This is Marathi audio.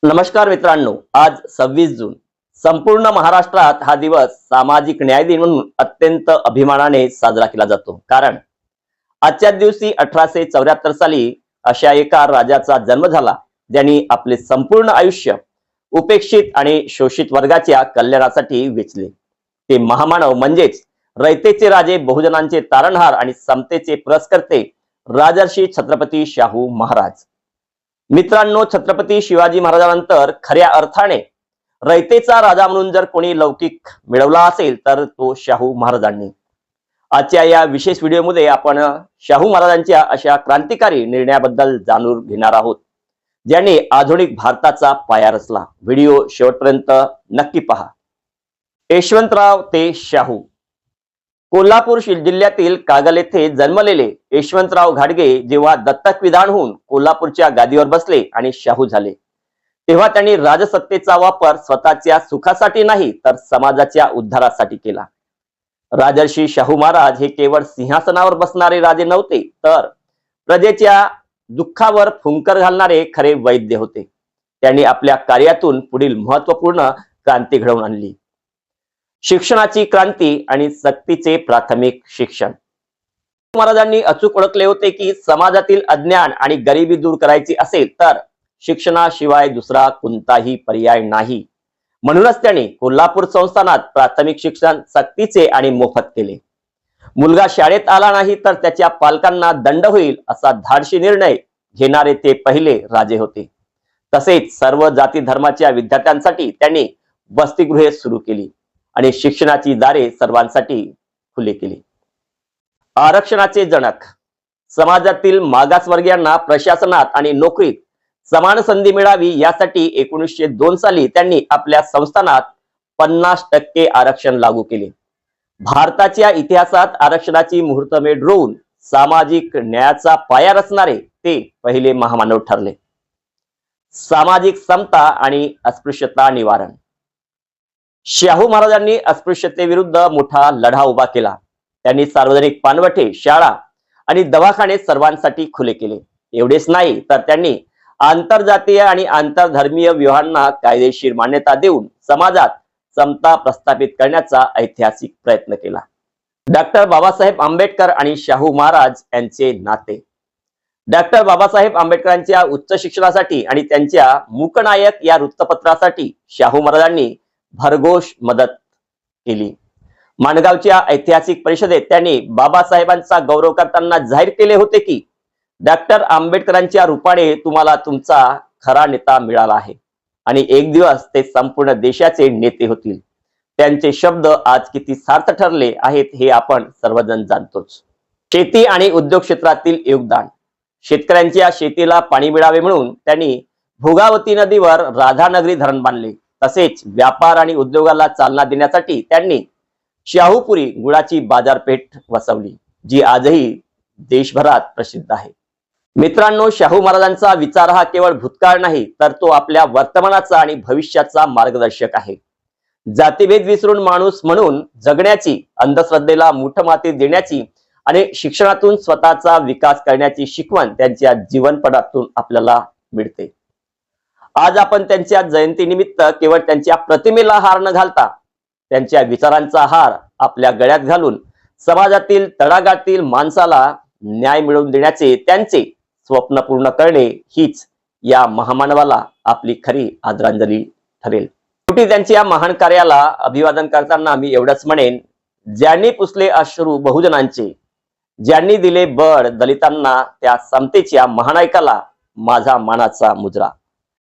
नमस्कार मित्रांनो, आज 26 जून संपूर्ण महाराष्ट्रात हा दिवस सामाजिक न्याय दिन म्हणून अत्यंत अभिमानाने साजरा केला जातो। कारण आजच्या दिवशी 1874 साली अशा एका राजाचा जन्म झाला ज्यांनी आपले संपूर्ण आयुष्य उपेक्षित आणि शोषित वर्गाच्या कल्याणासाठी वेचले। ते महामानव म्हणजेच रयतेचे राजे, बहुजनांचे तारणहार आणि समतेचे पुरस्कर्ते राजर्षी छत्रपती शाहू महाराज। मित्रांनो, छत्रपती शिवाजी महाराजांनंतर खऱ्या अर्थाने रयतेचा राजा म्हणून जर कोणी लौकिक मिळवला असेल तर तो शाहू महाराजांनी। आजच्या या विशेष व्हिडिओमध्ये आपण शाहू महाराजांच्या अशा क्रांतिकारी निर्णयाबद्दल जाणून घेणार आहोत ज्यांनी आधुनिक भारताचा पाया रचला। व्हिडिओ शेवटपर्यंत नक्की पहा। यशवंतराव ते शाहू। कोल्हापूर जिल्ह्यातील कागल येथे जन्मलेले यशवंतराव घाटगे जेव्हा दत्तक विधान होऊन कोल्हापूरच्या गादीवर बसले आणि शाहू झाले, तेव्हा त्यांनी राजसत्तेचा वापर स्वतःच्या सुखासाठी नाही तर समाजाच्या उद्धारासाठी केला। राजर्षी शाहू महाराज हे केवळ सिंहासनावर बसणारे राजे नव्हते, तर प्रजेच्या दुःखावर फुंकर घालणारे खरे वैद्य होते। त्यांनी आपल्या कार्यातून पुढील महत्त्वपूर्ण क्रांती घडवून आणली। शिक्षणाची क्रांती आणि सक्तीचे प्राथमिक शिक्षण। महाराजांनी अचूक ओळखले होते की समाजातील अज्ञान आणि गरिबी दूर करायची असेल तर शिक्षणाशिवाय दुसरा कोणताही पर्याय नाही। म्हणूनच त्यांनी कोल्हापूर संस्थानात प्राथमिक शिक्षण सक्तीचे आणि मोफत केले। मुलगा शाळेत आला नाही तर त्याच्या पालकांना दंड होईल असा धाडसी निर्णय घेणारे ते पहिले राजे होते। तसेच सर्व जाती धर्माच्या विद्यार्थ्यांसाठी त्यांनी वसतिगृहे सुरू केली आणि शिक्षणाची दारे सर्वांसाठी खुली केली। आरक्षणाचे जनक। समाजातील मागासवर्गीयांना प्रशासनात आणि नोकरीत समान संधी मिळावी यासाठी 1902 साली त्यांनी आपल्या संस्थानात 50% आरक्षण लागू केले। भारताच्या इतिहासात आरक्षणाची मुहूर्तमेढ रोवून सामाजिक न्यायाचा पाया रचणारे ते पहिले महामानव ठरले। सामाजिक समता आणि अस्पृश्यता निवारण। शाहू महाराजांनी अस्पृश्यतेविरुद्ध मोठा लढा उभा केला। त्यांनी सार्वजनिक पानवठे, शाळा आणि दवाखाने सर्वांसाठी खुले केले। एवढेच नाही तर त्यांनी आंतरजातीय आणि आंतरधर्मीय विवाहांना कायदेशीर मान्यता देऊन समाजात समता प्रस्थापित करण्याचा ऐतिहासिक प्रयत्न केला। डॉक्टर बाबासाहेब आंबेडकर आणि शाहू महाराज यांचे नाते। डॉक्टर बाबासाहेब आंबेडकरांच्या उच्च शिक्षणासाठी आणि त्यांच्या मूकनायक या वृत्तपत्रासाठी शाहू महाराजांनी भरघोष मदत केली। माणगावच्या ऐतिहासिक परिषदेत त्यांनी बाबासाहेबांचा गौरव करताना जाहीर केले होते की डॉक्टर आंबेडकरांच्या रूपाने तुम्हाला तुमचा खरा नेता मिळाला आहे आणि एक दिवस ते संपूर्ण देशाचे नेते होतील। त्यांचे शब्द आज किती सार्थ ठरले आहेत हे आपण सर्वजण जाणतोच। शेती आणि उद्योग क्षेत्रातील योगदान। शेतकऱ्यांच्या शेतीला पाणी मिळावे म्हणून त्यांनी भोगावती नदीवर राधानगरी धरण बांधले। तसेच व्यापार आणि उद्योगाला चालना देण्यासाठी त्यांनी शाहूपुरी गुळाची बाजारपेठ वसवली, जी आजही देशभरात प्रसिद्ध आहे। मित्रांनो, शाहू महाराजांचा विचार हा केवळ भूतकाळ नाही तर तो आपल्या वर्तमानाचा आणि भविष्याचा मार्गदर्शक आहे। जातीभेद विसरून माणूस म्हणून जगण्याची, अंधश्रद्धेला मुठमाती देण्याची आणि शिक्षणातून स्वतःचा विकास करण्याची शिकवण त्यांच्या जीवनपटातून आपल्याला मिळते। आज आपण त्यांच्या जयंतीनिमित्त केवळ त्यांच्या प्रतिमेला हार न घालता त्यांच्या विचारांचा हार आपल्या गळ्यात घालून समाजातील तळागाळातील माणसाला न्याय मिळवून देण्याचे त्यांचे स्वप्न पूर्ण करणे हीच या महामानवाला आपली खरी आदरांजली ठरेल। शेवटी त्यांच्या या महान कार्याला अभिवादन करताना मी एवढंच म्हणेन, ज्यांनी पुसले अश्रू बहुजनांचे, ज्यांनी दिले बळ दलितांना, त्या समतेच्या महानायकाला माझा मानाचा मुजरा।